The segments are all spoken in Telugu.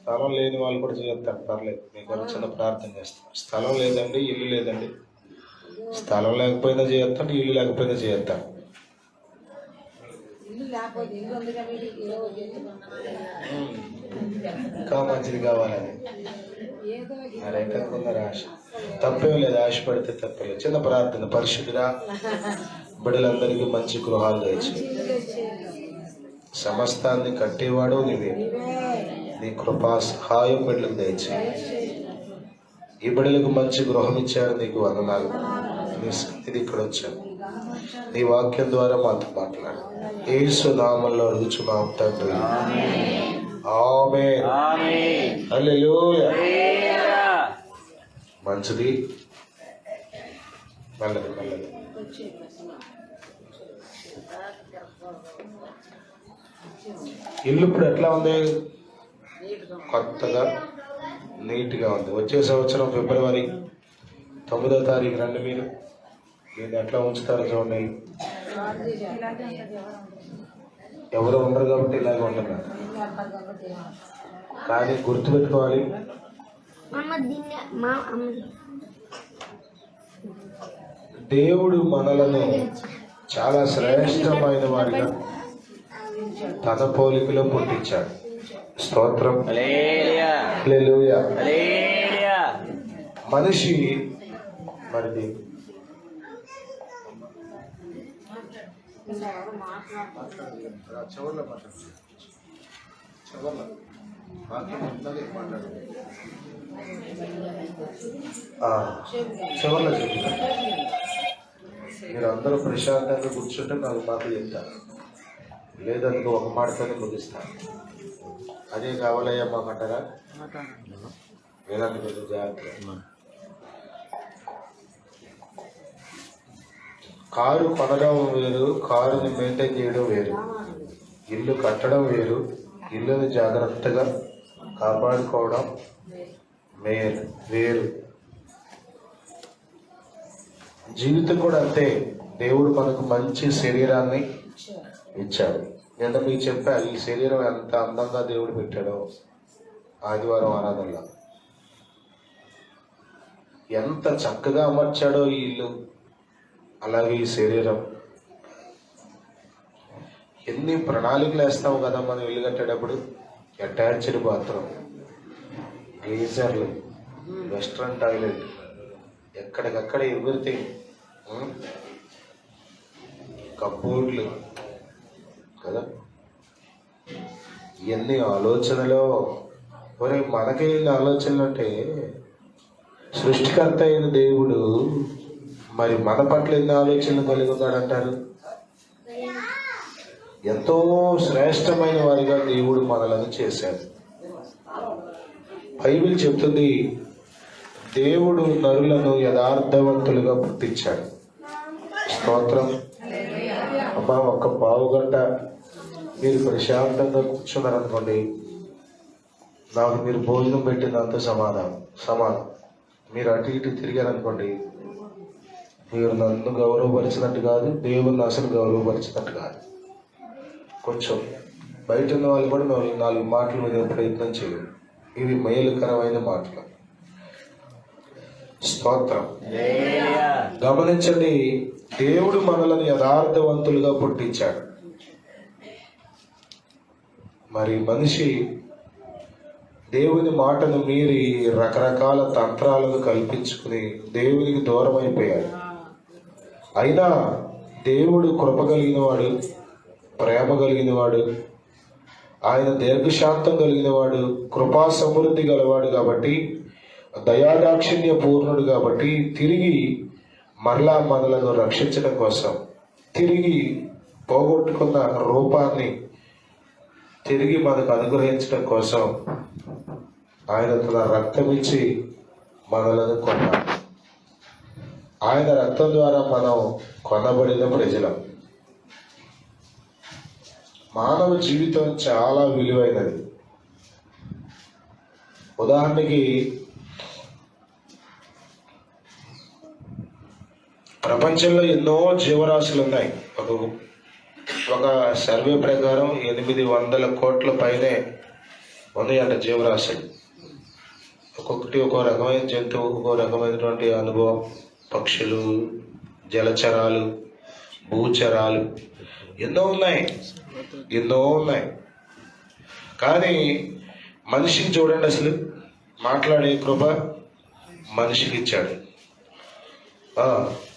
స్థలం లేని వాళ్ళు కూడా చేస్తారు, పర్లేదు. మీకు చిన్న ప్రార్థన చేస్తాం. స్థలం లేదండి, ఇల్లు లేదండి. స్థలం లేకపోయినా చేస్తాను, ఇల్లు లేకపోయినా చేస్తాను. ఇంకా మంచిది కావాలని మరేకన్నారు ఆశ. తప్పేం లేదు, ఆశ పడితే తప్పలేదు. చిన్న ప్రార్థన. పరిశుద్ధుడా, బిడ్డలందరికీ మంచి గృహాలు దయచి, సమస్తాన్ని కట్టేవాడు నీవే. నీ కృపా సహాయం బిడ్డలకు దయచి, ఈ బిడ్డలకు మంచి గృహం ఇచ్చారు, నీకు వందనాలు. నీ సన్నిధి ఇక్కడ వచ్చాను, నీ వాక్యం ద్వారా మాతో మాట్లాడు. యేసు నామములో అడుగుచున్నాం తండ్రి, ఆమేన్. హల్లెలూయా. మంచిది. మెల్లది మెల్లది. ఇల్లు ఇప్పుడు ఎట్లా ఉంది? కొత్తగా నీట్గా ఉంది. వచ్చే సంవత్సరం ఫిబ్రవరి 9వ తారీఖు రండి. మీరు దీన్ని ఎట్లా ఉంచుతారో చూడండి. ఎవరు ఉండరు కాబట్టి ఇలాగే ఉంటున్నారు. కానీ గుర్తుపెట్టుకోవాలి, దేవుడు మనలను చాలా శ్రేష్టమైన వారిగా తన పోలికలో పుట్టించాడు. స్తోత్రం. హల్లెలూయా. మనిషి మరి చివర్లో చెప్తాను. మీరు అందరూ ప్రశాంతంగా కూర్చుంటే నాకు మాటలు చెప్తాను, లేదంటే ఒక మాటతోనే ముగిస్తాను. అదే కావాలయ్యా మాకంటారా? వేదాంత కొంచెం జాగ్రత్త. కారు కొనడం వేరు, కారుని మెయింటైన్ చేయడం వేరు. ఇల్లు కట్టడం వేరు, ఇల్లుని జాగ్రత్తగా కాపాడుకోవడం వేరు. జీవితం కూడా అంతే. దేవుడు మనకు మంచి శరీరాన్ని ఇచ్చాడు. నేను మీకు చెప్పాను, ఈ శరీరం ఎంత అందంగా దేవుడు పెట్టాడో. ఆదివారం ఆరాధనలో ఎంత చక్కగా అమర్చాడో ఈ ఇల్లు, అలాగే ఈ శరీరం. ఎన్ని ప్రణాళికలు వేస్తాము కదా మనం ఇల్లు కట్టేటప్పుడు. అటాచ్డ్ బాత్రూమ్, గీజర్లు, వెస్ట్రన్ టాయిలెట్, ఎక్కడికక్కడ ఎవ్రీథింగ్, కబోర్డ్లు కదా. ఇవన్నీ ఆలోచనలో. ఒరే, మనకే ఇన్ని ఆలోచనలు అంటే సృష్టికర్త అయిన దేవుడు మరి మన పట్ల ఎన్ని ఆలోచనలు కలిగి ఉన్నాడంటారు. ఎంతో శ్రేష్టమైన వారిగా దేవుడు మనలను చేశాడు. బైబిల్ చెప్తుంది, దేవుడు నరులను యథార్థవంతులుగా పుట్టించాడు. స్తోత్రం. అమ్మా, ఒక్క పావుగంట మీరు ప్రశాంతంగా కూర్చున్నారనుకోండి, నాకు మీరు భోజనం పెట్టినంత సమానం. మీరు అటు ఇటు తిరిగారనుకోండి, మీరు నన్ను గౌరవపరిచినట్టు కాదు, దేవుని అసలు గౌరవపరిచినట్టు కాదు. కొంచెం బయట ఉన్న వాళ్ళు కూడా 4 మాటల మీద ప్రయత్నం చేయండి. ఇవి మేలుకరమైన మాటలు. స్తోత్రం. గమనించండి, దేవుడు మనలను యథార్థవంతులుగా పుట్టించాడు. మరి మనిషి దేవుని మాటను మీరి రకరకాల తంత్రాలను కల్పించుకుని దేవునికి దూరం అయిపోయాడు. అయినా దేవుడు కృప కలిగిన వాడు, ప్రేమ కలిగిన వాడు, ఆయన దీర్ఘశాంతం కలిగిన వాడు, కృపా సమృద్ధి గలవాడు కాబట్టి, దయాదాక్షిణ్య పూర్ణుడు కాబట్టి, తిరిగి మరలా మనలను రక్షించడం కోసం, తిరిగి పోగొట్టుకున్న రూపాన్ని తిరిగి మనకు అనుగ్రహించడం కోసం ఆయన తన రక్తం ఇచ్చి మనలను కొన్నాడు. ఆయన రక్తం ద్వారా మనం కొనబడిన ప్రజలం. మానవ జీవితం చాలా విలువైనది. ఉదాహరణకి ప్రపంచంలో ఎన్నో జీవరాశులు ఉన్నాయి. ఒక సర్వే ప్రకారం 800 కోట్ల పైనే ఉన్నాయంట జీవరాశులు. ఒక్కొక్కటి ఒక్కో రకమైన జంతువు, ఒక్కో రకమైనటువంటి అనుభవం. పక్షులు, జలచరాలు, భూచరాలు ఎన్నో ఉన్నాయి. కానీ మనిషికి చూడండి, అసలు మాట్లాడే కృప మనిషికి ఇచ్చాడు.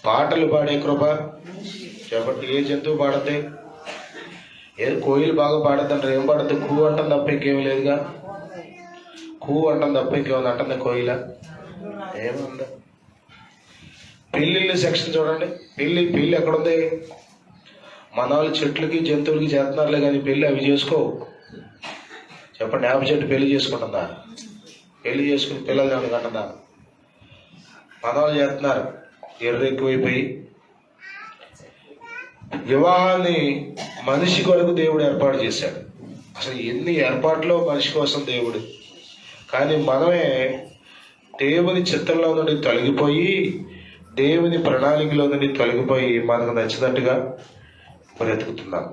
పాటలు పాడే కృప చెప్పండి, ఏ జంతువు పాడద్ది? కోయిలు బాగా పాడద్దంటారు. ఏం పాడద్దు? కూ అంటాం తప్ప ఇంకేమీ లేదుగా. కూ అంటాం తప్ప ఇంకేమైనా అంటుంది కోయిల? ఏముందా? పెళ్ళిళ్ళు సెక్షన్ చూడండి. పెళ్ళి ఎక్కడుంది? మన వాళ్ళు చెట్లకి జంతువులకి చేస్తున్నారులే కానీ పెళ్ళి అవి చేసుకో. చెప్పండి, యాభై చెట్టు పెళ్లి చేసుకుంటుందా? పెళ్లి చేసుకుని పిల్లలు కంటుందా? మన వాళ్ళు చేస్తున్నారు. ఎర్ర ఎక్కువైపోయి. వివాహాన్ని మనిషి కొరకు దేవుడు ఏర్పాటు చేశాడు. అసలు ఎన్ని ఏర్పాట్లు మనిషి కోసం దేవుడు. కానీ మనమే దేవుని చిత్తంలో నుండి తొలగిపోయి, దేవుని ప్రణాళికలో నుండి తొలగిపోయి మనకు నచ్చినట్టుగా బ్రతుకుతున్నాం.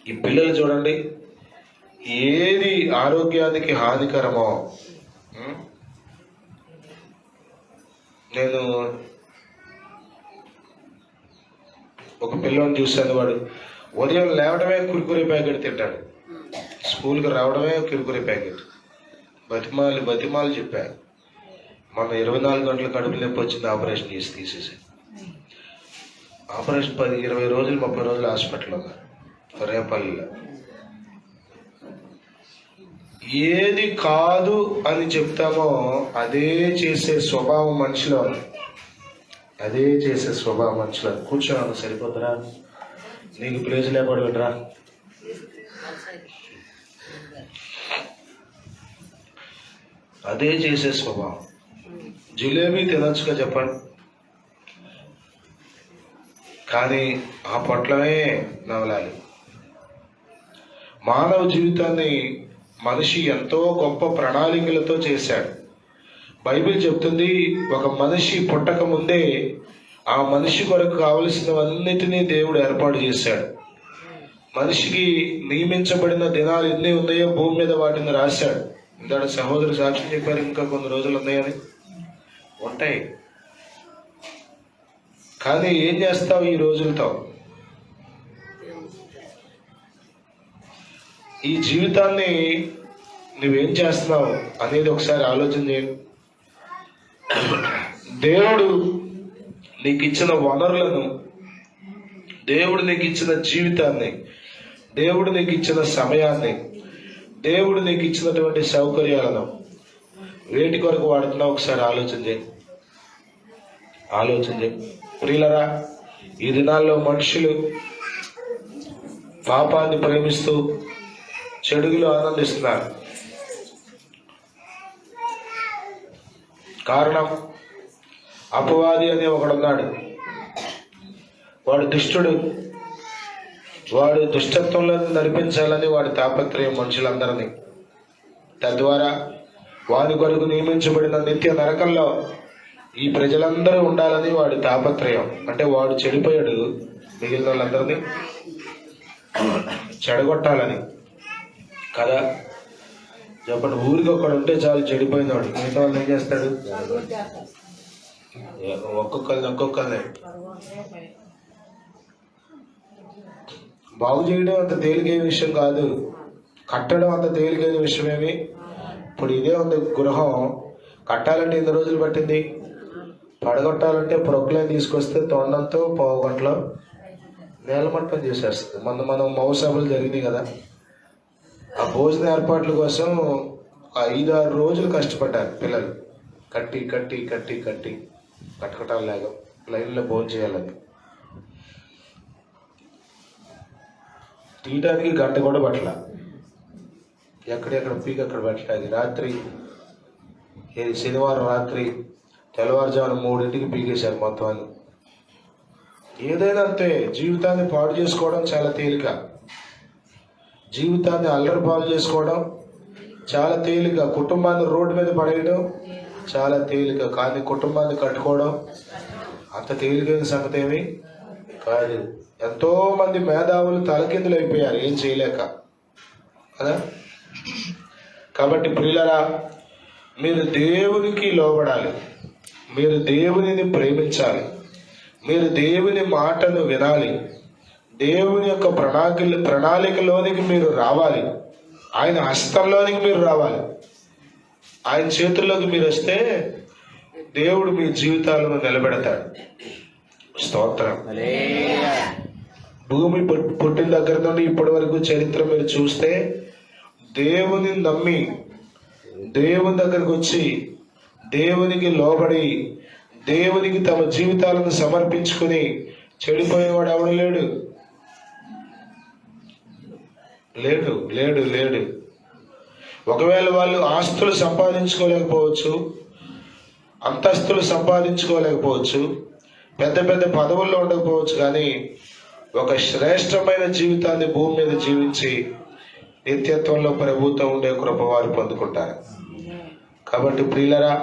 ఈ పిల్లలు చూడండి, ఏది ఆరోగ్యానికి హానికరమో. నేను ఒక పిల్లని చూశాను. వాడు ఉదయం లేవడమే కురుకురే ప్యాకెట్ తింటాడు, స్కూల్కి రావడమే కురుకురే ప్యాకెట్. బతిమాలు చెప్పాను. మన 24 గంటల కడుపు నొప్పి వచ్చింది, ఆపరేషన్ చేసి తీసేసి. ఆపరేషన్ 20 రోజులు 30 రోజులు హాస్పిటల్లో ఉన్నారు రేపల్లిలో. ఏది కాదు అని చెప్తామో అదే చేసే స్వభావం మనిషిలో ఉంది. కూర్చోను సరిపోతురా, నీకు ప్లేస్ లేకపోవడరా. అదే చేసే స్వభావం. జిలేబీ తినొచ్చుగా చెప్పండి, కానీ ఆ పొట్లమే నవలాలి. మానవ జీవితాన్ని మనిషి ఎంతో గొప్ప ప్రణాళికలతో చేశాడు. బైబిల్ చెప్తుంది, ఒక మనిషి పుట్టక ముందే ఆ మనిషి కొరకు కావలసినవన్నిటినీ దేవుడు ఏర్పాటు చేశాడు. మనిషికి నియమించబడిన దినాలు ఎన్ని ఉన్నాయో భూమి మీద వాటిని రాశాడు. ఇందాక సహోదరు సాక్షి చెప్పారు, ఇంకా కొన్ని రోజులు ఉన్నాయని. ఉంటాయి, కానీ ఏం చేస్తావు ఈ రోజులతో? ఈ జీవితాన్ని నువ్వేం చేస్తున్నావు అనేది ఒకసారి ఆలోచన చేయండి. దేవుడు నీకు ఇచ్చిన వనరులను, దేవుడు నీకు ఇచ్చిన జీవితాన్ని, దేవుడు నీకు ఇచ్చిన సమయాన్ని, దేవుడు నీకు ఇచ్చినటువంటి సౌకర్యాలను వేటి కొరకు వాడుతున్నావు ఒకసారి ఆలోచన చేయి. ప్రియులరా, ఈ దినాల్లో మనుషులు పాపాన్ని ప్రేమిస్తూ చెడుగులు ఆనందిస్తున్నారు. కారణం, అపవాది అనే ఒకడున్నాడు. వాడు దుష్టుడు. వాడు దుష్టత్వంలో నడిపించాలని వాడి తాపత్రయం మనుషులందరినీ. తద్వారా వాడి కొరకు నియమించబడిన నిత్య నరకంలో ఈ ప్రజలందరూ ఉండాలని వాడి తాపత్రయం. అంటే వాడు చెడిపోయాడు, మిగిలిన వాళ్ళందరినీ చెడగొట్టాలని కదా. చెప్పండి, ఊరికి ఒక్కడు ఉంటే చాలు చెడిపోయినవాడు. మిగతా వాళ్ళు ఏం చేస్తాడు? ఒక్కొక్కరిని బాగు చేయడం అంత తేలికైన విషయం కాదు, కట్టడం అంత తేలికైన విషయమేమి. ఇప్పుడు ఇదే ఉంది గృహం. కట్టాలంటే ఎన్ని రోజులు పట్టింది? పడగొట్టాలంటే ప్రొక్లైన్ తీసుకొస్తే తొండంతో పావు గంటలో నేలమట్టం చేసేస్తుంది. మనం మౌసభలు జరిగినాయి కదా, ఆ భోజన ఏర్పాట్ల కోసం 5-6 రోజులు కష్టపడ్డారు పిల్లలు. కట్టుకటాలు లేక లైన్లో భోజనం చేయాలని. తీయటానికి గంట కూడా పట్టల. ఎక్కడెక్కడ పీక్ అక్కడ పెట్టలేదు. రాత్రి శనివారం రాత్రి తెల్లవారుజామున 3ంటికి పీకేశారు మొత్తం అని. ఏదైనా అంతే, జీవితాన్ని పాడు చేసుకోవడం చాలా తేలిక. జీవితాన్ని అల్లరి పాలు చేసుకోవడం చాలా తేలిక. కుటుంబాన్ని రోడ్డు మీద పడేయడం చాలా తేలిక. కానీ కుటుంబాన్ని కట్టుకోవడం అంత తేలికైన సంగతి ఏమి కాదు. ఎంతో మంది మేధావులు తలకిందులు అయిపోయారు ఏం చేయలేక. కదా. కాబట్టి ప్రియులరా, మీరు దేవునికి లోబడాలి, మీరు దేవునిని ప్రేమించాలి, మీరు దేవుని మాటను వినాలి, దేవుని యొక్క ప్రణాళికలోనికి మీరు రావాలి, ఆయన హస్తంలోనికి మీరు రావాలి. ఆయన చేతుల్లోకి మీరు వస్తే దేవుడు మీ జీవితాలను నిలబెడతాడు. స్తోత్రం. భూమి పుట్టిన దగ్గర నుండి ఇప్పటి వరకు చరిత్ర మీరు చూస్తే దేవుని నమ్మి దేవుని దగ్గరకు వచ్చి దేవునికి లోబడి దేవునికి తమ జీవితాలను సమర్పించుకుని చెడిపోయేవాడు ఎవడు లేడు. లేడు లేడు లేడు. ఒకవేళ వాళ్ళు ఆస్తులు సంపాదించుకోలేకపోవచ్చు, అంతస్తులు సంపాదించుకోలేకపోవచ్చు, పెద్ద పెద్ద పదవుల్లో ఉండకపోవచ్చు, కానీ ఒక శ్రేష్టమైన జీవితాన్ని భూమి మీద జీవించి నిత్యత్వంలో ప్రభుత్వం ఉండే కృప వారు పొందుకుంటారు. కాబట్టి ప్రియులరా,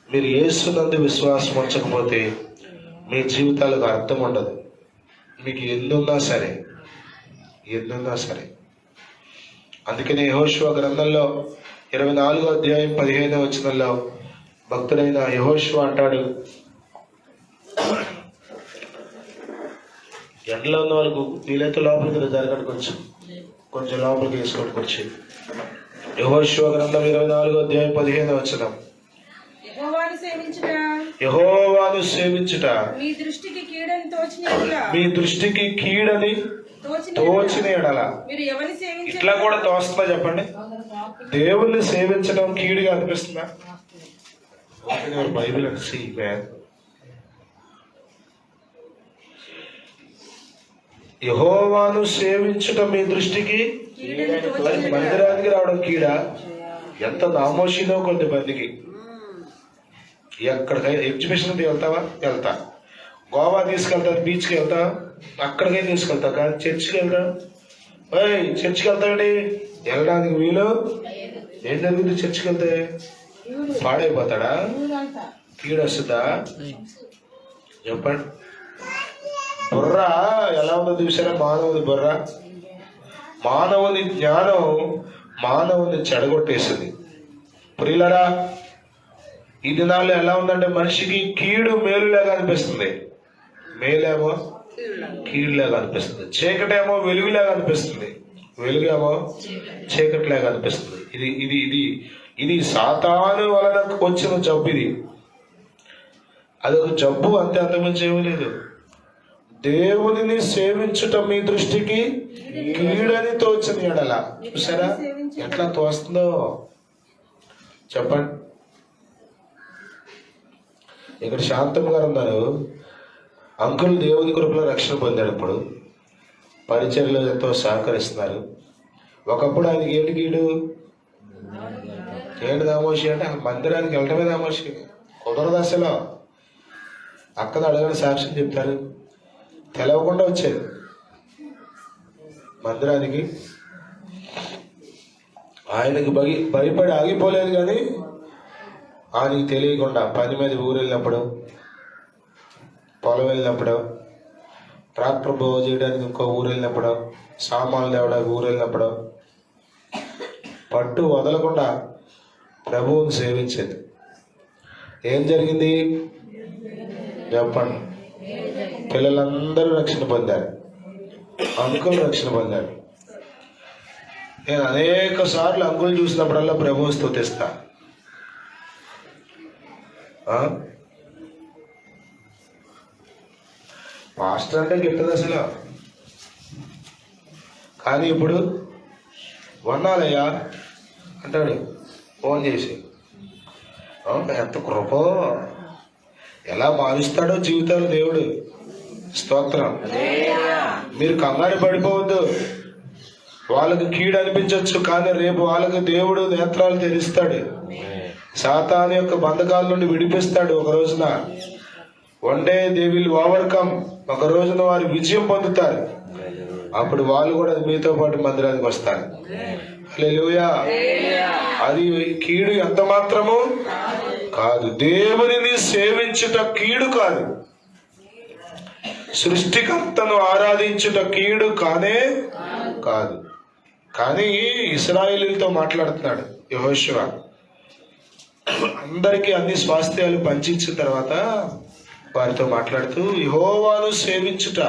మీరు యేసునందు విశ్వాసం ఉంచకపోతే మీ జీవితాలకు అర్థం ఉండదు. మీకు ఎన్నున్నా సరే. అందుకనే యెహోషువ గ్రంథంలో 24వ అధ్యాయం 15వ వచనంలో భక్తుడైన యెహోషువ అంటాడు, ఎండలో ఉన్న వాళ్ళకు వీలైతే లోపలికి జరగడం, కొంచెం లోపలికి వేసుకోండి వచ్చి. యెహోషువ గ్రంథం 24వ అధ్యాయం 15వ వచనం. యెహోవాను సేవించుట మీ దృష్టికి కీడని తోచిన ఎడల. ఇట్లా కూడా తోస్తుందా చెప్పండి? దేవుణ్ణి సేవించడం కీడుగా అనిపిస్తుందా? బైబిల్ యెహోవాను సేవించుట మీ దృష్టికి, మందిరానికి రావడం కీడా? ఎంత నామోషినో కొంతమందికి. ఎక్కడికైనా ఎగ్జిబిషన్కి వెళ్తా, గోవా తీసుకెళ్తా, బీచ్కి వెళ్తా, అక్కడికైనా తీసుకెళ్తా, కానీ చర్చికి వెళ్తా. చర్చికి వెళ్తాడండి, వెళ్ళడానికి వీలు. ఏం జరుగుతుంది చర్చికి వెళ్తే? పాడైపోతాడా? కీడొస్తుందా? చెప్పండి. బుర్ర ఎలా ఉందో చూసారా? మానవుని బుర్ర, మానవుని జ్ఞానం మానవుని చెడగొట్టేసింది. ప్రియులరా, ఈ దినాల్లో ఎలా ఉందంటే మనిషికి కీడు మేలులాగా అనిపిస్తుంది, మేలేమో కీడులాగా అనిపిస్తుంది, చీకటేమో వెలుగులాగా అనిపిస్తుంది, వెలుగేమో చీకటిలాగా అనిపిస్తుంది. ఇది ఇది ఇది ఇది సాతాను వలన వచ్చిన జబ్బు. ఇది అదొక జబ్బు, అంతే, అంతకుమించి ఏమీ లేదు. దేవునిని సేవించుట మీ దృష్టికి కీడని తోచని ఎడల. చూసారా ఎట్లా తోస్తుందో? చెప్పండి. ఇక్కడ శాంతమ్మ గారు ఉన్నారు. అంకుల్ దేవుని కృపలో రక్షణ పొందాడు. ఇప్పుడు పరిచర్యలో ఎంతో సహకరిస్తున్నారు. ఒకప్పుడు ఆయనకి ఏంటి కీడు, ఏంటి దామోషి అంటే మందిరానికి వెళ్ళటమే దామోషి. కుదరదు అసలు. అక్కడ అడగని సాక్ష్యం చెప్తారు. తెలవకుండా వచ్చేది మందిరానికి. ఆయనకి భయపడి ఆగిపోలేదు, కానీ ఆయనకి తెలియకుండా పని మీద ఊరు వెళ్ళినప్పుడు, పొలం వెళ్ళినప్పుడు, ట్రాక్టర్ బాగు చేయడానికి ఇంకో ఊరు వెళ్ళినప్పుడు, సామాన్లు తేవడానికి ఊరు వెళ్ళినప్పుడు పట్టు వదలకుండా ప్రభువుని సేవించేది. ఏం జరిగింది చెప్పండి? పిల్లలందరూ రక్షణ పొందారు, అంకులు రక్షణ పొందారు. నేను అనేక సార్లు అంకులు చూసినప్పుడల్లా ప్రభువుని స్తుతిస్తా. పాస్టర్ అంటే గిట్టదు అసలు. కానీ ఇప్పుడు వన్నాలయ్యా అంటాడు ఫోన్ చేసి. ఎంత కృపో, ఎలా మారుస్తాడో జీవితాలు దేవుడు. స్తోత్రం. మీరు కంగారు పడిపోవద్దు. వాళ్ళకి కీడు అనిపించవచ్చు, కానీ రేపు వాళ్ళకి దేవుడు నేత్రాలు తెరుస్తాడు. సాతాను యొక్క బంధకాల నుండి విడిపిస్తాడు. ఒక రోజున one day they will overcome. ఒక రోజున వారు విజయం పొందుతారు. అప్పుడు వాళ్ళు కూడా మీతో పాటు మందిరానికి వస్తారు. హల్లెలూయా. అది కీడు ఎంత మాత్రము కాదు. దేవునిని సేవించుట కీడు కాదు. సృష్టికర్తను ఆరాధించుట కీడు కానే కాదు. కానీ ఇశ్రాయేలీయులతో మాట్లాడుతున్నాడు యెహోషువ. అందరికీ అన్ని స్వాస్థ్యాలు పంచించిన తర్వాత వారితో మాట్లాడుతూ, యెహోవాను సేవించుట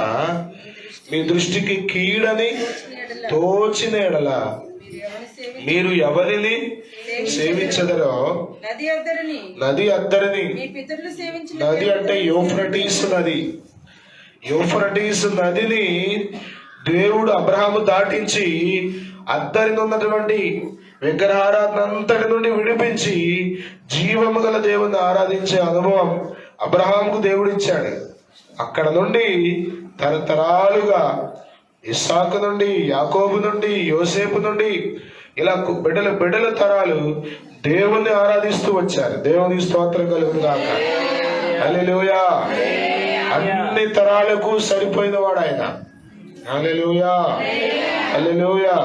మీ దృష్టికి కీడని తోచిన ఎడల మీరు ఎవరిని సేవించదరో నది అద్దరిని. నది అంటే యూఫ్రటీస్ నది. యూఫ్రటీస్ నదిని దేవుడు అబ్రహాము దాటించి అద్దరిని ఉన్నటువంటి విగ్రహారాధన అంతటి నుండి విడిపించి జీవము గల దేవుని ఆరాధించే అనుభవం అబ్రహాముకు దేవుడు ఇచ్చాడు. అక్కడ నుండి తరతరాలుగా ఇస్సాకు నుండి, యాకోబు నుండి, యోసేపు నుండి ఇలా బిడ్డల తరాలు దేవుణ్ణి ఆరాధిస్తూ వచ్చారు. దేవుని స్తోత్రం కలుగును గాక. హల్లెలూయా. అన్ని తరాలకు సరిపోయిన వాడు ఆయన. హల్లెలూయా, హల్లెలూయా.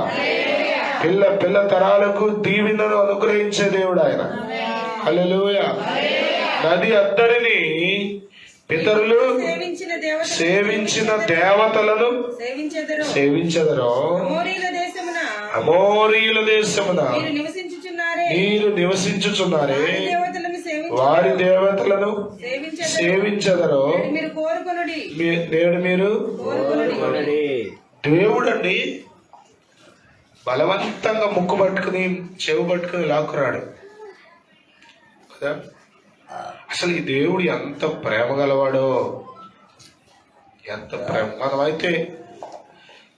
పిల్ల తరాలకు దీవెనను అనుగ్రహించే దేవుడు ఆయన. హల్లెలూయా. నది అద్దరిని పితరులు సేవించిన దేవతలను సేవించెదరో అమోరీయుల దేశమున మీరు నివసించుచున్నారే వారి దేవతలను సేవించెదరో నేడు మీరు. దేవుడండి బలవంతంగా ముక్కు పట్టుకుని చెవు పట్టుకుని లాక్కురాడు కదా. అసలు ఈ దేవుడు ఎంత ప్రేమ గలవాడో, ఎంత ప్రేమ. మనమైతే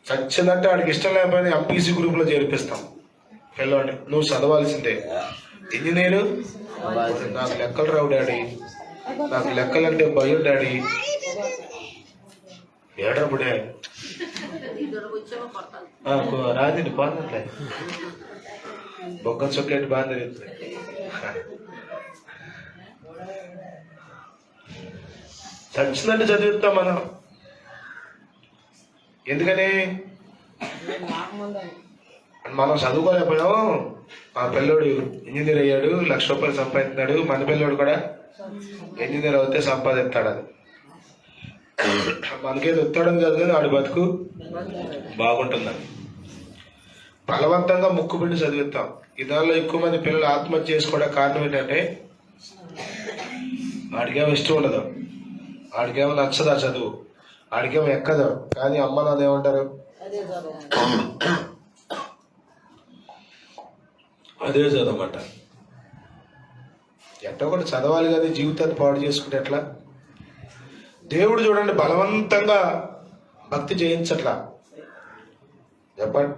చచ్చిందంటే వాడికి ఇష్టం లేకపోయినా ఎంపీసీ గ్రూప్ లో చేర్పిస్తాం పిల్లవాడిని. నువ్వు చదవాల్సిందే, ఇంజనీరు. నాకు లెక్కలు రావు డాడీ, నాకు లెక్కలంటే భయం డాడీ. ఏడప్పుడే రాదండి బాగుందిలే, బొగ్గ చొక్కేటి బాగా తిరుగుతుంది. చచ్చిందంటే చదివిస్తాం మనం. ఎందుకని మనం చదువుకోలేకపోయాం. మా పిల్లోడు ఇంజనీర్ అయ్యాడు, ₹1,00,000 సంపాదిస్తున్నాడు. మన పిల్లోడు కూడా ఇంజనీర్ అవుతే సంపాదిస్తాడు. అది మనకేది వస్తాడని కాదు కానీ ఆడి బతుకు బాగుంటుందని బలవంతంగా ముక్కు పిండి చదివిస్తాం. ఈ దానిలో ఎక్కువ మంది పిల్లలు ఆత్మహత్య చేసుకోవడానికి కారణం ఏంటంటే ఆడికేమో ఇష్టం ఉండదు, ఆడికేమో నచ్చదు ఆ చదువు, ఆడికేమో ఎక్కదు. కానీ అమ్మ నాన్న ఏమంటారు, అదే చదవమంట. ఎట్టో కూడా చదవాలి కానీ జీవితాన్ని పాడు చేసుకుంటే ఎట్లా? దేవుడు చూడండి బలవంతంగా భక్తి చేయించట్లా. చెప్పండి,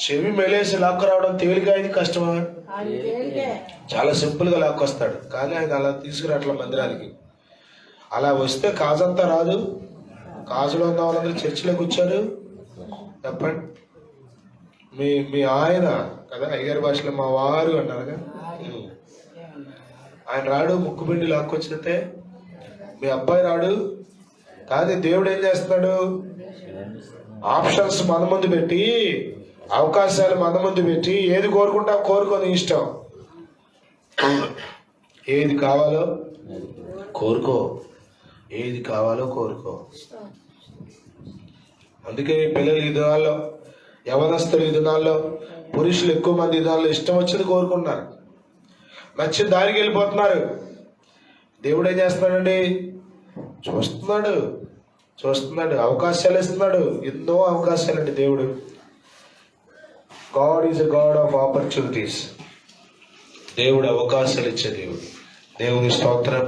చెవి మెలేసి లాక్కు రావడం తేలిక, ఇది కష్టమా? చాలా సింపుల్ గా లాక్కొస్తాడు. కానీ ఆయన అలా తీసుకురావట్ల మందిరానికి. అలా వస్తే కాజంతా రాదు. కాజులో ఉన్న వాళ్ళందరూ చర్చిలోకి వచ్చారు. చెప్పండి, మీ ఆయన కదా, అయ్యగారి భాషలో మా వారు అన్నారుగా, ఆయన రాడు ముక్కు పిండి లాక్కొచ్చితే. మీ అబ్బాయి రాడు. కానీ దేవుడు ఏం చేస్తున్నాడు, ఆప్షన్స్ మన ముందు పెట్టి, అవకాశాలు మన ముందు పెట్టి, ఏది కోరుకుంటా కోరుకొని ఇష్టం. ఏది కావాలో కోరుకో, ఏది కావాలో కోరుకో. అందుకే పిల్లలు ఈ దినాల్లో, యవనస్తులు ఈ దినాల్లో, పురుషులు ఎక్కువ మంది ఈ దినాల్లో ఇష్టం వచ్చింది కోరుకుంటున్నారు, నచ్చిన దారికి వెళ్ళిపోతున్నారు. దేవుడు ఏం చేస్తున్నాడండి, చూస్తున్నాడు, అవకాశాలు ఇస్తున్నాడు. ఎన్నో అవకాశాలండి దేవుడు. God is a God of opportunities. దేవుడు అవకాశాలు ఇచ్చే దేవుడు. దేవుని స్తోత్రం.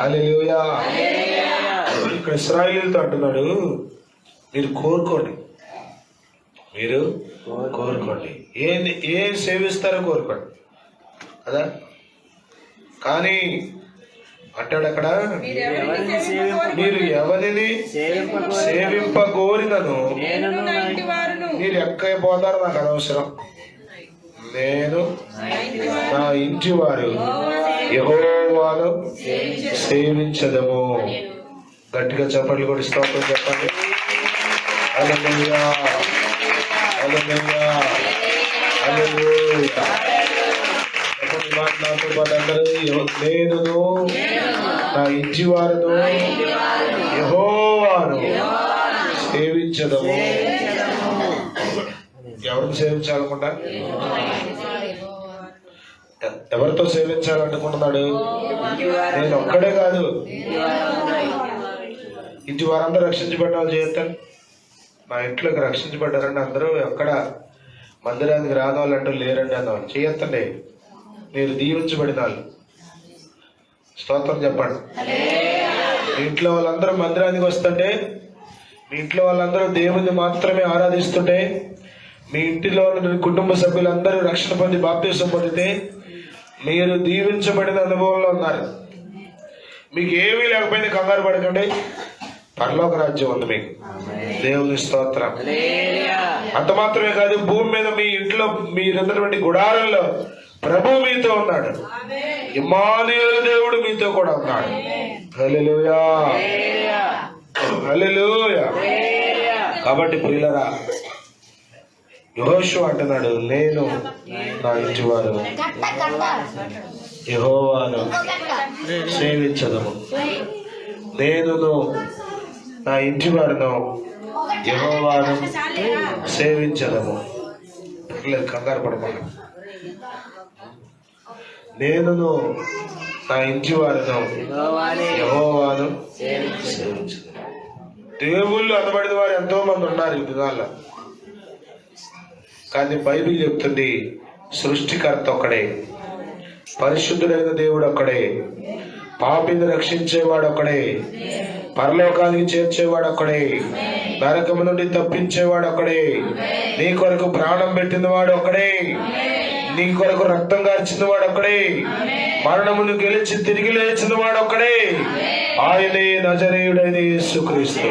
హల్లెలూయా. ఇక్కడ ఇశ్రాయేలుతో అంటున్నాడు, మీరు కోరుకోండి, మీరు కోరుకోండి, ఏం సేవిస్తారో కోరుకోండి కదా. కానీ అంటాడు అక్కడ, మీరు ఎవరిని సేవింపగోరినను మీరు ఎక్కడ పోతారో నాకు అనవసరం, నేను నా ఇంటి వారు యెహోవాను సేవించదము. గట్టిగా చప్పట్లు కూడా స్తోత్రం చెప్పండి. హల్లెలూయా, హల్లెలూయా, హల్లెలూయా. నేను నా ఇంటి వారును యెహోవాను సేవించదము. ఎవరిని సేవించాలనుకుంటా? ఎవరితో సేవించాలనుకుంటున్నాడు? నేను ఒక్కడే కాదు, ఇంటి వారందరూ రక్షించబడ్డ వాళ్ళు చేస్తాను. మా ఇంట్లోకి రక్షించబడ్డారండి అందరూ, ఎక్కడ మందిరానికి రానవాళ్ళంటూ లేరండి అన్నవాళ్ళు చేయొద్దండి. మీరు దీవించబడిన వాళ్ళు. స్తోత్రం చెప్పండి. మీ ఇంట్లో వాళ్ళందరూ మందిరానికి వస్తుంటే, మీ ఇంట్లో వాళ్ళందరూ దేవుని మాత్రమే ఆరాధిస్తుంటే, మీ ఇంటిలో ఉన్న కుటుంబ సభ్యులందరూ రక్షణ పొంది బాప్తిసం పొందితే మీరు దీవించబడిన అనుభవంలో ఉన్నారు. మీకు ఏమీ లేకపోయినా కంగారు పడకండి, పరలోక రాజ్యం ఉంది మీకు. దేవుని స్తోత్రం. అంత మాత్రమే కాదు, భూమి మీద మీ ఇంట్లో మీరున్నటువంటి గుడారంలో ప్రభు మీతో ఉన్నాడు. ఇమ్మానుయేలు దేవుడు మీతో కూడా ఉన్నాడు. హల్లెలూయా, హల్లెలూయా. కాబట్టి ప్రియులరా, యెహోషువ అంటున్నాడు, నేను నా ఇంటి వారు యెహోవాను సేవించదము. నేనును నా ఇంటి వారును యెహోవాను సేవించదము. పిల్లలు కంగారు పడమని. నేనును నా ఇంటి వారును యెహోవాను సేవించదము. దేవుళ్ళు అనబడిన వారు ఎంతో మంది ఉన్నారు ఈ దినాల్లో. కానీ బైబిల్ చెప్తుంది, సృష్టికర్త ఒక్కడే, పరిశుద్ధుడైన దేవుడు ఒక్కడే, పాపిని రక్షించేవాడు ఒక్కడే, పరలోకానికి చేర్చేవాడు ఒక్కడే, నరకము నుండి తప్పించేవాడు ఒక్కడే, నీ కొరకు ప్రాణం పెట్టిన వాడు ఒక్కడే, నీ కొరకు రక్తం కార్చిన వాడు ఒక్కడే, మరణమును గెలిచి తిరిగి లేచిన వాడు ఒక్కడే, ఆయనే నజరేయుడైన యేసుక్రీస్తు.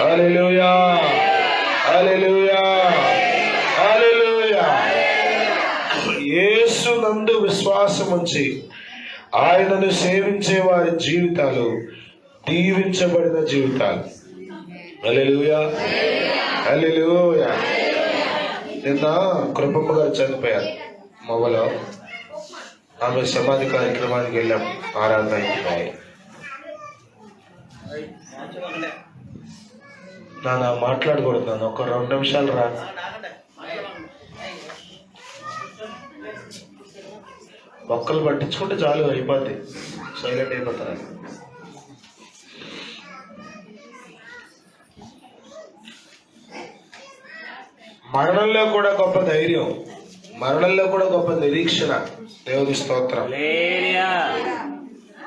హల్లెలూయా, హల్లెలూయా, హల్లెలూయా. యేసు నందు విశ్వాసం ఉంచి ఆయనను సేవించే వారి జీవితాలు దీవించబడిన జీవితాలు. హల్లెలూయా, హల్లెలూయా. నిన్న కృపమ్మ గారు చనిపోయారు మొబలో. ఆమె సమాధి కార్యక్రమానికి వెళ్ళాం, ఆరాధన అయిపోయి. నాన్న మాట్లాడకూడదు, నాన్న ఒక 2 నిమిషాలు రా. మొక్కలు పట్టించుకుంటే చాలు, అయిపోద్ది, సైలెంట్ అయిపోతారు. మరణంలో కూడా గొప్ప ధైర్యం, మరణంలో కూడా గొప్ప నిరీక్షణ. దేవుని స్తోత్రం.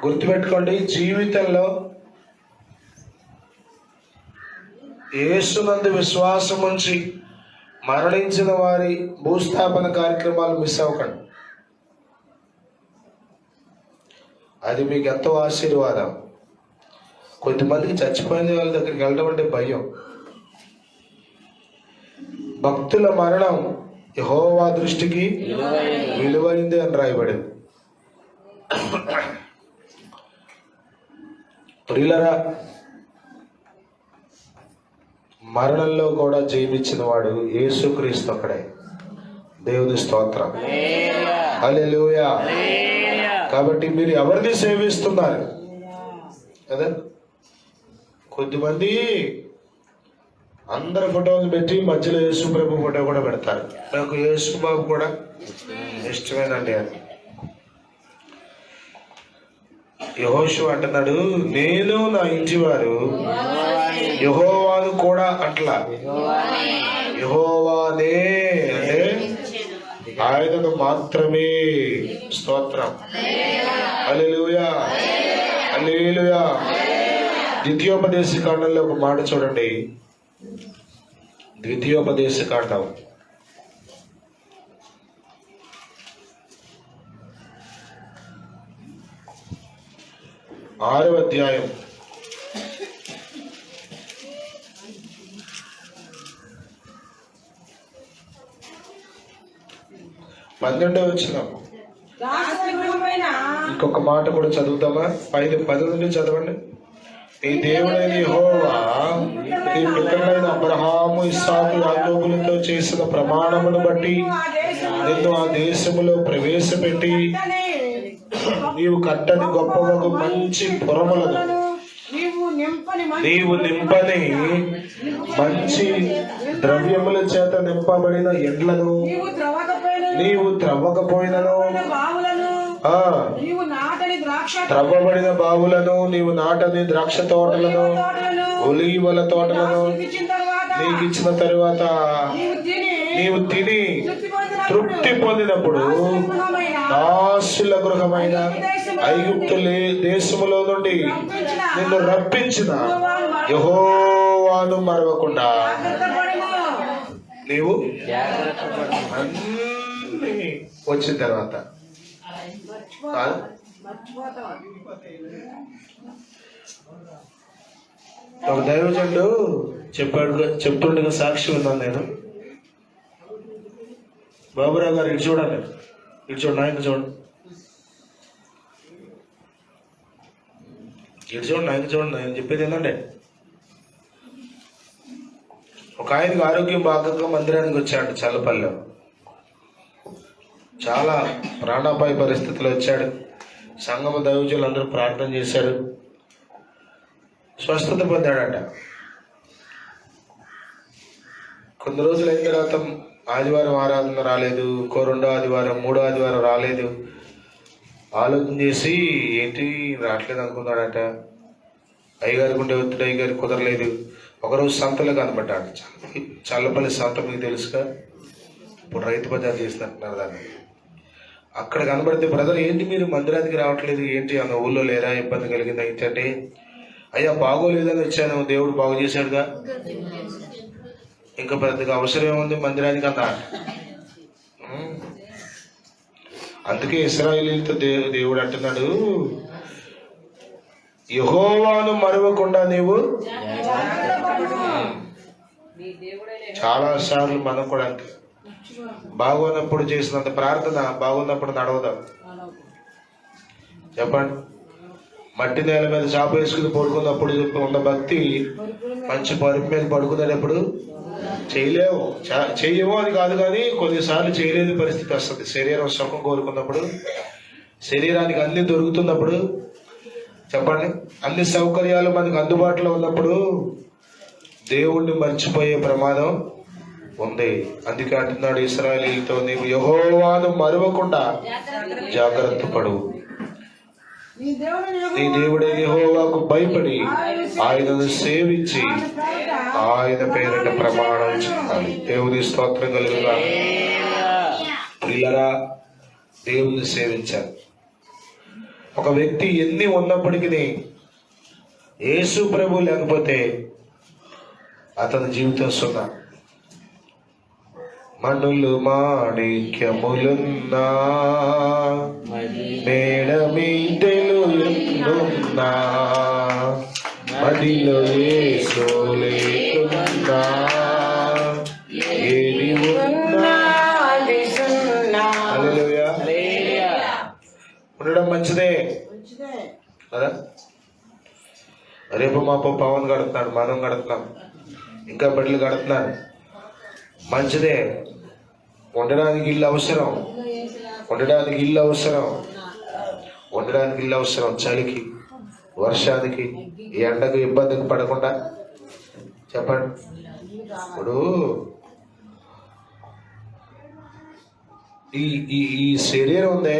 గుర్తుపెట్టుకోండి, జీవితంలో యేసునందు విశ్వాసం ఉంచి మరణించిన వారి భూస్థాపన కార్యక్రమాలు మిస్ అవ్వకండి. అది మీకు ఎంతో ఆశీర్వాదం. కొంతమందికి చచ్చిపోయిన వాళ్ళ దగ్గరికి వెళ్ళడం అంటే భయం. భక్తుల మరణం యెహోవా దృష్టికి విలువైంది అని రాయబడింది. ప్రియులరా, మరణంలో కూడా జయమిచ్చిన వాడు యేసుక్రీస్తు ఒక్కడే. దేవుని స్తోత్రం. హల్లెలూయా. కాబట్టి మీరు ఎవరిని సేవిస్తున్నారు కదా? కొద్దిమంది అందరి ఫోటోలు పెట్టి మధ్యలో యేసు ప్రభు ఫోటో కూడా పెడతారు. నాకు యేసు బాబు కూడా ఇష్టమేనండి అని. యెహోషువ అంటున్నాడు, నేను నా ఇంటి వారు యెహోవాను కూడా అట్లా. యెహోవానే అంటే ఆయనను మాత్రమే. స్తోత్రం. హల్లెలూయా, హల్లెలూయా. ద్వితీయోపదేశ కాండంలో ఒక మాట చూడండి. ద్వితీయోపదేశ కాండం 6వ అధ్యాయం 12వ వచనం. ఇంకొక మాట కూడా చదువుతామా? 10 నుండి చదవండి. నీ దేవుడైన యెహోవా నీ పితరులైన అబ్రహాము, ఇస్సాకు, యాకోబులతో చేసిన ప్రమాణమును బట్టి నిన్ను ఆ దేశములో ప్రవేశపెట్టి నీవు కట్టని గొప్ప మంచి పురములను నీవు నింపని మంచి ద్రవ్యముల చేత నింపబడిన ఎండ్లను నీవు త్రవ్వకపోయినను, త్రవ్వబడిన బావులను, నీవు నాటని ద్రాక్ష తోటలను, ఒలీవల తోటలను నీకు ఇచ్చిన తరువాత నీవు తిని తృప్తి పొందినప్పుడు దాసుల గృహమైన ఐగుప్తు దేశములో నుండి నిన్ను రప్పించిన యెహోవాను మరవకుండా నీవు అన్ని వచ్చిన తర్వాత ఒక దైవజనుడు చెప్తుండగా సాక్షి ఉన్నాను నేను. బాబురావు గారు ఇటు చూడండి, ఇటు చూడండి, ఆయన చూడండి, ఇటు చూడండి, ఆయన చూడండి. ఆయన చెప్పేది ఏంటంటే, ఒక ఆయనకి ఆరోగ్యం బాగా మందిరానికి వచ్చాడు చల్లపల్లిలో. చాలా ప్రాణాపాయ పరిస్థితిలో వచ్చాడు. సంగమ దైవజనులు అందరూ ప్రార్థన చేశారు, స్వస్థత పొందాడట. కొన్ని రోజులు అయిన తర్వాత ఆదివారం ఆరాధన రాలేదు, రెండో ఆదివారం, మూడో ఆదివారం రాలేదు. ఆలోచన చేసి ఏంటి రావట్లేదు అనుకున్నాడట. అయ్యగారికి ఉండే ఒత్తిడి అయ్యగారికి కుదరలేదు. ఒకరోజు సంతలో కనబడ్డాడు. చల్లపల్లి సంత మీకు తెలుసుగా, ఇప్పుడు రైతు బజార్ చేస్తున్నారు దాన్ని. అక్కడ కనబడితే, బ్రదర్ ఏంటి మీరు మందిరానికి రావట్లేదు, ఏంటి అన్న ఊళ్ళో లేరా, ఇబ్బంది కలిగింది ఏంటంటే, అయ్యా బాగోలేదని వచ్చాను, దేవుడు బాగు చేశాడుగా, ఇంకా పెద్దగా అవసరం ఏముంది మందిరానికి అన్నా. అందుకే ఇశ్రాయేలీయులతో దేవుడు అంటున్నాడు, యెహోవాను మరవకుండా నీవు. చాలా సార్లు మనం కూడా అంతే, బాగున్నప్పుడు చేసినంత ప్రార్థన బాగున్నప్పుడు నడవదాం. చెప్పండి, మట్టి నేల మీద చాప వేసుకుని పడుకున్నప్పుడు ఉన్న భక్తి మంచి పరుపు మీద పడుకునేటప్పుడు చేయలేవు. చెయ్యము అని కాదు, కానీ కొన్నిసార్లు చేయలేని పరిస్థితి వస్తుంది. శరీరం సుఖం కోరుకున్నప్పుడు, శరీరానికి అన్ని దొరుకుతున్నప్పుడు, చెప్పండి, అన్ని సౌకర్యాలు మనకు అందుబాటులో ఉన్నప్పుడు దేవుణ్ణి మర్చిపోయే ప్రమాదం ఉంది. అందుకే అంటున్నాడు ఇశ్రాయేలీయులతో, నీవు యెహోవాను మరవకుండా జాగ్రత్త పడు. నీ దేవుడే యెహోవాకు భయపడి ఆయనను సేవించి ఆయన పేరిట ప్రమాణం చేయాలి. దేవుని స్తోత్రం కలుగుగా. పిల్లరా, దేవుని సేవించాలి. ఒక వ్యక్తి ఎన్ని ఉన్నప్పటికీ యేసు ప్రభు లేకపోతే అతని జీవితం సున్నా. మనులు మాణిక్యములున్నా, మేడమీటెలు ఎన్నున్నా, మదిలో యేసు లేకున్నా, ఏది ఉన్నా హల్లెలూయా. ఉండడం మంచిదే కదా. రేపు మాపో పవన్ కడుతున్నాడు, మనం కడుతున్నాం, ఇంకా బిడ్డలు కడుతున్నారు, మంచిదే. ఉండడానికి ఇల్లు అవసరం, ఉండడానికి ఇల్లు అవసరం, ఉండడానికి ఇల్లు అవసరం. చలికి, వర్షానికి, ఈ ఎండకు ఇబ్బందికి పడకుండా. చెప్పండి, ఇప్పుడు ఈ శరీరం ఉందే,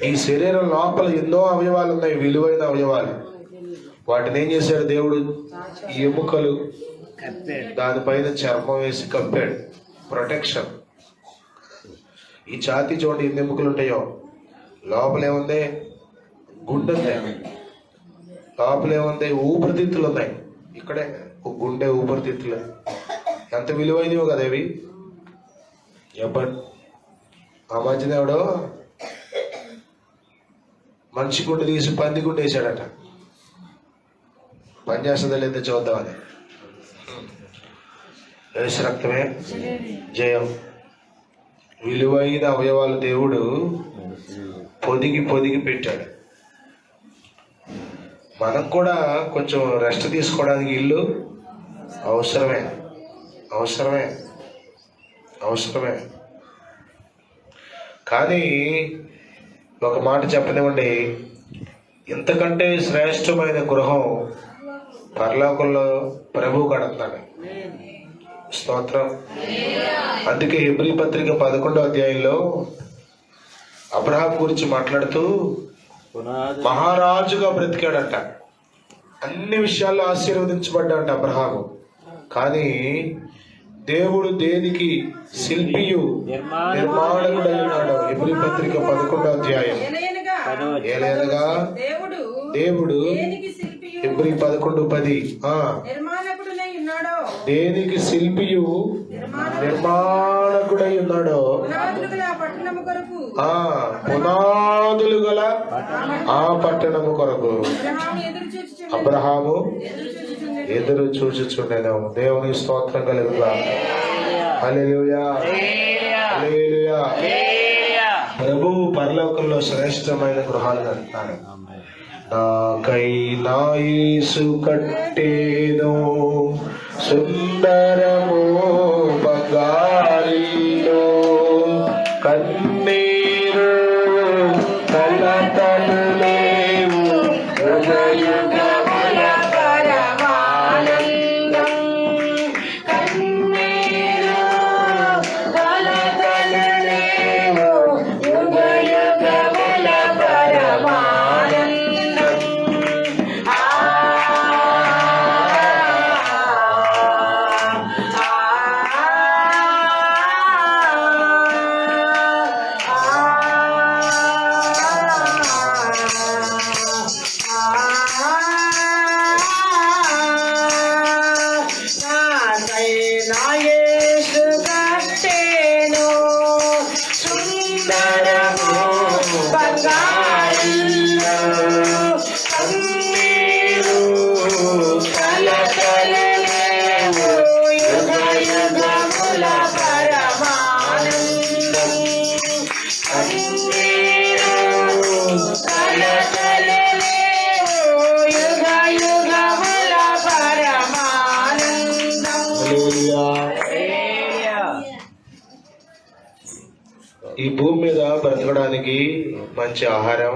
ఈ శరీరం లోపల ఎన్నో అవయవాలు ఉన్నాయి, విలువైన అవయవాలు. వాటిని ఏం చేశాడు దేవుడు? ఎముకలు, దానిపైన చర్మం వేసి కప్పాడు, ప్రొటెక్షన్. ఈ ఛాతీ చూడండి ఎన్ని ఎముకలు ఉంటాయో. లోపలేముంది? గుండె ఉంది. లోపలేముంది? ఊపిరితిత్తులు ఉన్నాయి. ఇక్కడే గుండె, ఊపిరితిత్తులు ఎంత విలువైనవో కదా ఇవి. చెప్పండి, ఆ మధ్యదేవుడు మనిషి గుండె తీసి పంది గుండె వేసాడట. పనిచేస్తుందా లేదా చూద్దామని. యేసు రక్తమే జయం. విలువైన అవయవాలు దేవుడు పొదిగి పొదిగి పెట్టాడు. మనం కూడా కొంచెం రెస్ట్ తీసుకోవడానికి ఇల్లు అవసరమే, అవసరమే, అవసరమే. కానీ ఒక మాట చెప్పనివ్వండి, ఇంతకంటే శ్రేష్టమైన గృహం పరలోకంలో ప్రభు కడుతున్నాడు. స్తోత్రం. అందుకే హెబ్రీ పత్రిక 11వ అధ్యాయంలో అబ్రహాం గురించి మాట్లాడుతూ మహారాజుగా బ్రతికాడంట, అన్ని విషయాల్లో ఆశీర్వదించబడ్డాడంట అబ్రహాము. కానీ దేవుడు దేనికి శిల్పియు నిర్మాణకుడై ఉన్నాడు. హెబ్రీ పత్రిక 11వ అధ్యాయం. ఏలైనగా దేవుడు హెబ్రీ 11:10 దేనికి శిల్పియు నిర్మాణకుడై ఉన్నాడో పునాదులు గల ఆ పట్టణము కొరకు అబ్రహాము ఎదురు చూచుచుండెను. దేవుని స్తోత్రం కలుగుగా. హల్లెలూయా, హల్లెలూయా. ప్రభువు పరలోకంలో శ్రేష్టమైన గృహాలు కడతాడు. నాకై నా యేసు కట్టేను సుందరము బంగారిలో, కన్నీరు కలతలు లేవు, యుగయుగముల పరమానందం. కన్నీరు కలతలు లేవు, యుగయుగముల పరమానందం. ఈ భూమి మీద బ్రతకడానికి మంచి ఆహారం,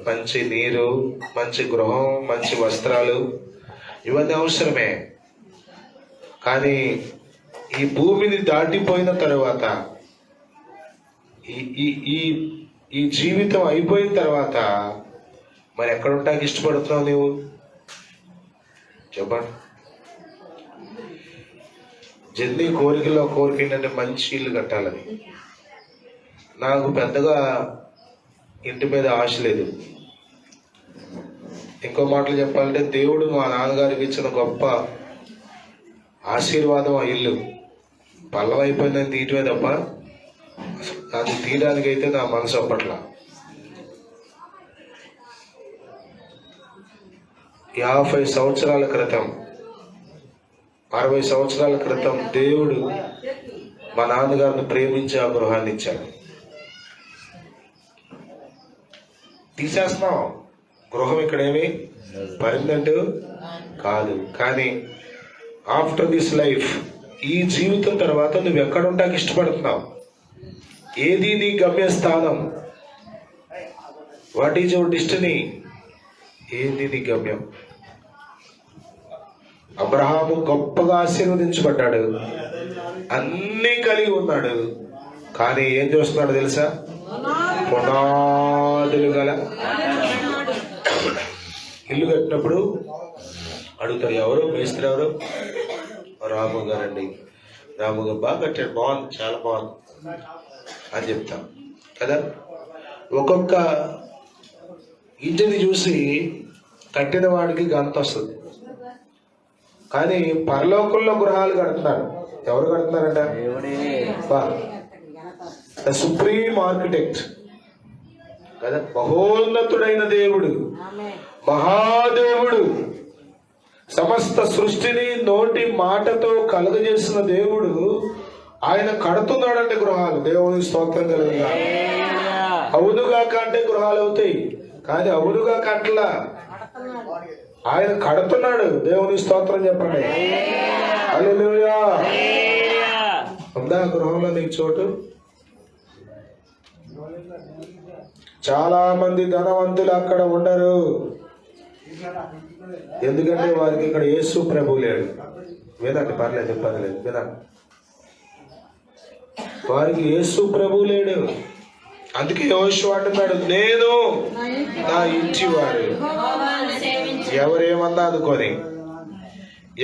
మంచి నీరు, మంచి గృహం, మంచి వస్త్రాలు ఇవన్నీ అవసరమే. కానీ ఈ భూమిని దాటిపోయిన తరువాత, ఈ జీవితం అయిపోయిన తర్వాత మరి ఎక్కడ ఉంటానికి ఇష్టపడుతున్నావు నీవు? చెప్పండి. జల్దీ కోరికలో కోరిక ఏంటంటే మంచి ఇల్లు కట్టాలని. నాకు పెద్దగా ఇంటి మీద ఆశ లేదు. ఇంకో మాటలు చెప్పాలంటే దేవుడు మా నాన్నగారికి ఇచ్చిన గొప్ప ఆశీర్వాదం ఆ ఇల్లు. పల్లం అయిపోయిందని తీయటమే తప్ప అది తీయడానికైతే నా మనసు అప్పట్లా. 50 సంవత్సరాల క్రితం, 60 సంవత్సరాల క్రితం దేవుడు మా నాన్నగారిని ప్రేమించి ఆ గృహాన్ని ఇచ్చాడు. తీసేస్తున్నాం. గృహం ఇక్కడేమి పర్మనెంట్ కాదు. కానీ ఆఫ్టర్ దిస్ లైఫ్, ఈ జీవితం తర్వాత నువ్వు ఎక్కడ ఉంటాకి ఇష్టపడుతున్నావు? ఏది నీ గమ్యస్థానం? What is your destiny? ఏంది నీ గమ్యం? అబ్రహాము గొప్పగా ఆశీర్వదించబడ్డాడు, అన్నీ కలిగి ఉన్నాడు. కానీ ఏం చూస్తున్నాడు తెలుసా? పునాదులు గల ఇల్లు కట్టినప్పుడు అడుగుతారు, ఎవరు మేస్త్రి? ఎవరు? రాము గారండి. రాము గారు బాగా కట్టాడు, బాగుంది, చాలా బాగుంది అని చెప్తాం కదా. ఒక్కొక్క ఇంటిని చూసి కట్టిన వాడికి గంత వస్తుంది. కానీ పరలోకంలో గృహాలు కడుతున్నారు. ఎవరు కడుతున్నారంట? ద సుప్రీం ఆర్కిటెక్ట్ కదా, మహోన్నతుడైన దేవుడు, మహాదేవుడు, సమస్త సృష్టిని నోటి మాటతో కలుగజేసిన దేవుడు ఆయన కడుతున్నాడంటే గృహాలు. దేవుని స్తోత్రం కలుగుగా. అవునుగాక అంటే గృహాలు అవుతాయి, కానీ అవునుగా కట్టలా, ఆయన కడుతున్నాడు. దేవుని స్తోత్రం చెప్పండి. హల్లెలూయా. ఉందా గృహంలో నీకు చోటు? చాలా మంది ధనవంతులు అక్కడ ఉండరు. ఎందుకంటే వారికి ఇక్కడ యేసు ప్రభు లేడు. వినండి, పర్లేదు, ఇబ్బంది లేదు, వినండి. వారికి యేసు ప్రభు లేడు. అందుకే యెహోషువ అంటున్నాడు, నేను నా ఇంటి వారు. ఎవరేమన్నా అనుకొని,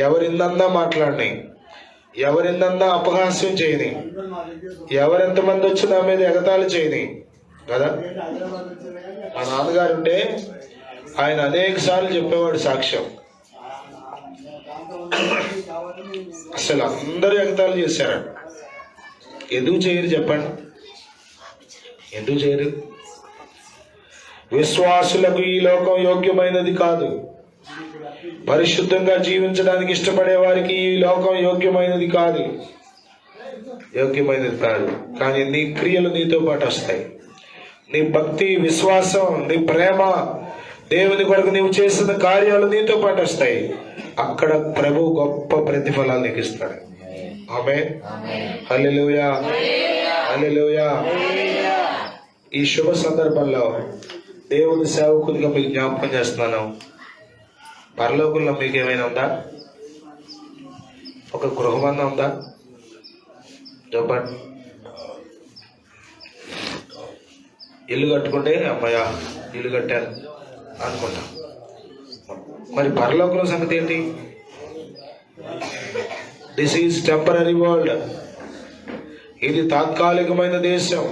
ఎవరిందన్నా మాట్లాడిని, ఎవరిందన్నా అపహాస్యం చేయని, ఎవరెంతమంది వచ్చి నా మీద ఎగతాళి చేయని కదా. మా నాన్నగారు ఉంటే ఆయన అనేక సార్లు చెప్పేవాడు సాక్ష్యం. అసలు అందరూ ఎగతాళి చేశారు. ఎందుకు చేయరు చెప్పండి? ఎందుకు చేయరు? విశ్వాసులకు ఈ లోకం యోగ్యమైనది కాదు. పరిశుద్ధంగా జీవించడానికి ఇష్టపడే వారికి ఈ లోకం యోగ్యమైనది కాదు. కానీ నీ క్రియలు నీతో పాటు వస్తాయి. నీ భక్తి, విశ్వాసం, నీ ప్రేమ, దేవుని కొరకు నీవు చేసిన కార్యాలు నీతో పాటు వస్తాయి. అక్కడ ప్రభు గొప్ప ప్రతిఫలాలు నీకు ఇస్తాడు. ఆమేన్. హల్లెలూయా, హల్లెలూయా. ఈ శుభ సందర్భంలో దేవుని సేవకునిగా మీకు జ్ఞాపకం చేస్తున్నాను. పరలోకంలో మీకు ఏమైనా ఉందా? ఒక గృహమన్నా ఉందా? చెప్పండి. ఇల్లు కట్టుకుంటే అమ్మాయ ఇల్లు కట్టాను అనుకుంటాం. మరి పరలోకంలో సంగతి ఏంటి? This is temporary world. ఇది తాత్కాలికమైన దేశం.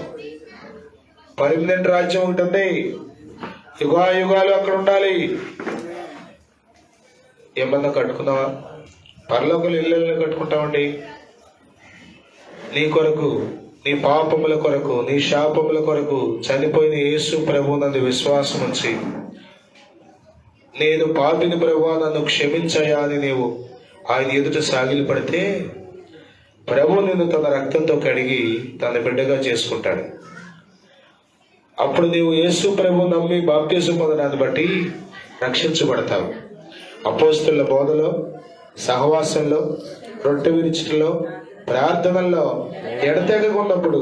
పర్మనెంట్ రాజ్యం ఉంటుంది. యుగాలు అక్కడ ఉండాలి. ఏమన్నా కట్టుకున్నావా? పరలోకంలో ఇల్లు కట్టుకుంటామండి. నీ కొరకు, నీ పాపముల కొరకు, నీ శాపముల కొరకు చనిపోయిన యేసు ప్రభువు నందు విశ్వాసం ఉంచి, నేను పాపిని ప్రభువా నన్ను క్షమించయా అని నీవు ఆయన ఎదుట సాగిలి పడితే ప్రభు నిన్ను తన రక్తంతో కడిగి తన బిడ్డగా చేసుకుంటాడు. అప్పుడు నీవు యేసు ప్రభు నమ్మి బాప్తిసం పొందడాన్ని బట్టి రక్షించబడతావు. అపోస్తలుల బోధలో, సహవాసంలో, రొట్టె విరుచుటలో, ప్రార్థనల్లో ఎడతెగకున్నప్పుడు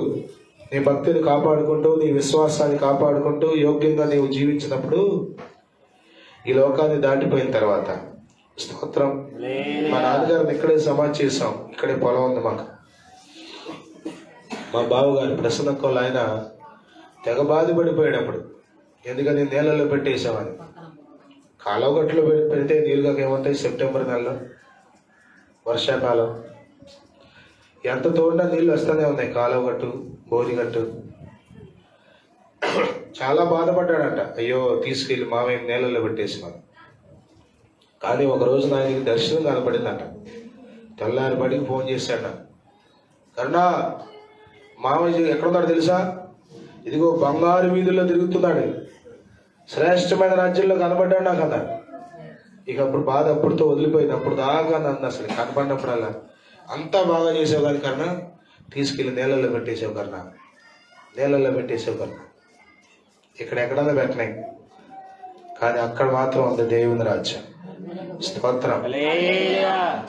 నీ భక్తిని కాపాడుకుంటూ, నీ విశ్వాసాన్ని కాపాడుకుంటూ యోగ్యంగా నీవు జీవించినప్పుడు ఈ లోకాన్ని దాటిపోయిన తర్వాత, స్తోత్రం, మా నాన్నగారిని ఇక్కడే సమాధి చేసాం. ఇక్కడే పొలం ఉంది మాకు. మా బావగారు ప్రసన్నకోళ్ళు ఆయన తెగ బాధపడిపోయాడప్పుడు. ఎందుకని నీళ్ళలో పెట్టేసామని. కాలువగట్టులో పెడితే నీళ్ళుగా ఏముంటాయి? సెప్టెంబర్ నెలలో వర్షాకాలం ఎంత తోడినా నీళ్ళు వస్తూనే ఉన్నాయి. కాలువగట్టు, బోరిగట్టు. చాలా బాధపడ్డాడంట. అయ్యో తీసుకెళ్ళి మామయ్య నీళ్ళలో పెట్టేసాను. కానీ ఒక రోజు ఆయనకి దర్శనం కనపడిందంట. తెల్లారి బడికి ఫోన్ చేశాడ. కరుణా, మామయ్య ఎక్కడున్నాడు తెలుసా? ఇదిగో బంగారు వీధుల్లో తిరుగుతున్నాడు, శ్రేష్టమైన రాజ్యంలో కనబడ్డాడు నాకు అన్నాడు. ఇక అప్పుడు బాధ అప్పుడుతో వదిలిపోయింది. అప్పుడు దాకా నన్ను అసలు కనపడినప్పుడల్లా అంతా బాగా చేసావు కానీ కన్నా, తీసుకెళ్ళి నీళ్ళల్లో పెట్టేసావు కన్నా, నీళ్ళల్లో పెట్టేసావు కన్నా. ఇక్కడ ఎక్కడన్నా పెట్టినాయి, కానీ అక్కడ మాత్రం ఉంది దేవుని రాజ్యం. స్తోత్రం.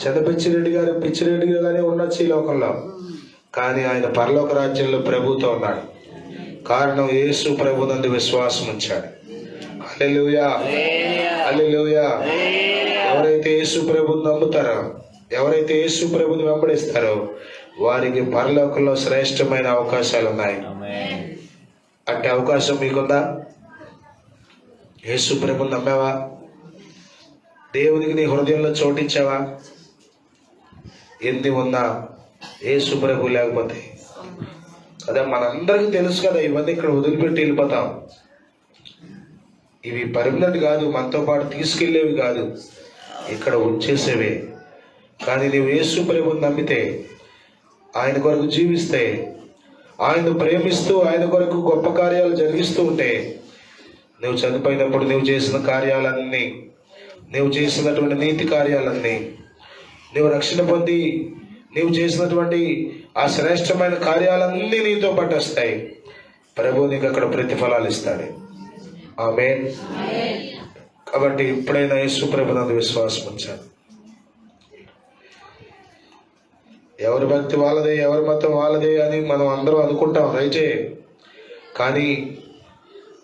చంద్రపిచ్చిరెడ్డి గారు పిచ్చిరెడ్డిగానే ఉండొచ్చు ఈ లోకంలో, కానీ ఆయన పరలోక రాజ్యంలో ప్రభుతో ఉన్నాడు. కారణం యేసు ప్రభు నందు విశ్వాసం ఉంచాడు. హల్లెలూయా, హల్లెలూయా. ఎవరైతే యేసు ప్రభుని నమ్ముతారో, ఎవరైతే యేసు ప్రభుని వెంబడిస్తారో వారికి పరలోకంలో శ్రేష్టమైన అవకాశాలు ఉన్నాయి. అంటే అవకాశం మీకుందా? యేసు ప్రభుని నమ్మావా? దేవునికి నీ హృదయంలో చోటించావా? ఎన్ని ఉన్నా యేసు ప్రభు లేకపోతే అదే మనందరికీ తెలుసు కదా, ఇవన్నీ ఇక్కడ వదిలిపెట్టి వెళ్ళిపోతాం. ఇవి పర్మనెంట్ కాదు, మనతో పాటు తీసుకెళ్లేవి కాదు, ఇక్కడ ఉంచేసేవే. కానీ నీవు యేసు ప్రభుని నమ్మితే, ఆయన కొరకు జీవిస్తే, ఆయన ప్రేమిస్తూ ఆయన కొరకు గొప్ప కార్యాలు జరిగిస్తూ ఉంటే, నువ్వు చనిపోయినప్పుడు నువ్వు చేసిన కార్యాలన్నీ, నువ్వు చేసినటువంటి నీతి కార్యాలన్నీ, నువ్వు రక్షణ పొంది నీవు చేసినటువంటి ఆ శ్రేష్టమైన కార్యాలన్నీ నీతో పాటు వస్తాయి. ప్రభు నీకు అక్కడ ప్రతిఫలాలు ఇస్తాడు. ఆమేన్. కాబట్టి ఇప్పుడైనా యేసు ప్రభు నందు విశ్వాసం ఉంచాలి. ఎవరి భక్తి వాళ్ళదే, ఎవరి మతం వాళ్ళదే అని మనం అందరం అనుకుంటాం, రైటే. కానీ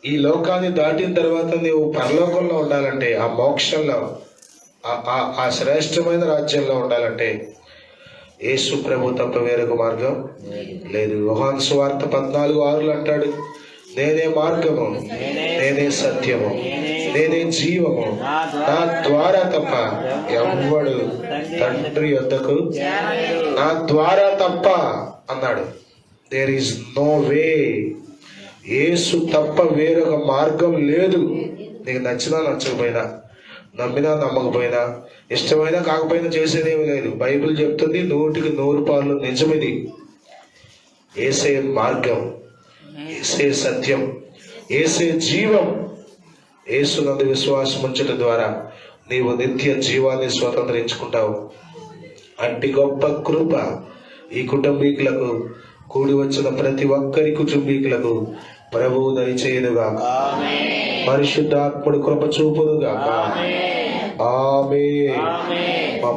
ఈ లోకాన్ని దాటిన తర్వాత నీవు పరలోకంలో ఉండాలంటే, ఆ మోక్షంలో, ఆ శ్రేష్టమైన రాజ్యంలో ఉండాలంటే యేసు ప్రభు తప్ప వేరొక మార్గం లేదు. యోహాను సువార్త 14:6 అంటాడు, నేనే మార్గము, నేనే సత్యము, నేనే జీవము, నా ద్వారా తప్ప ఎవ్వడు తండ్రి యొద్దకు, నా ద్వారా తప్ప అన్నాడు. There is no way. Yesu తప్ప వేరొక మార్గం లేదు. నీకు నచ్చినా నచ్చకపోయినా, నమ్మినా నమ్మకపోయినా, ఇష్టమైనా కాకపోయినా చేసేదేమీ లేదు. బైబిల్ చెప్తుంది 100% నిజమిది. యేసే మార్గం, యేసే సత్యం, యేసే జీవం. యేసునందు విశ్వాసం ఉంచడం ద్వారా నీవు నిత్య జీవాన్ని స్వతంత్రించుకుంటావు. అట్టి గొప్ప కృప ఈ కుటుంబీకులకు, కూడి వచ్చిన ప్రతి ఒక్కరి కుటుంబీకులకు ప్రభువు దయచేయునుగాక. పరిశుద్ధాత్ముడు కృప చూపునుగాక. ఆమేన్. మా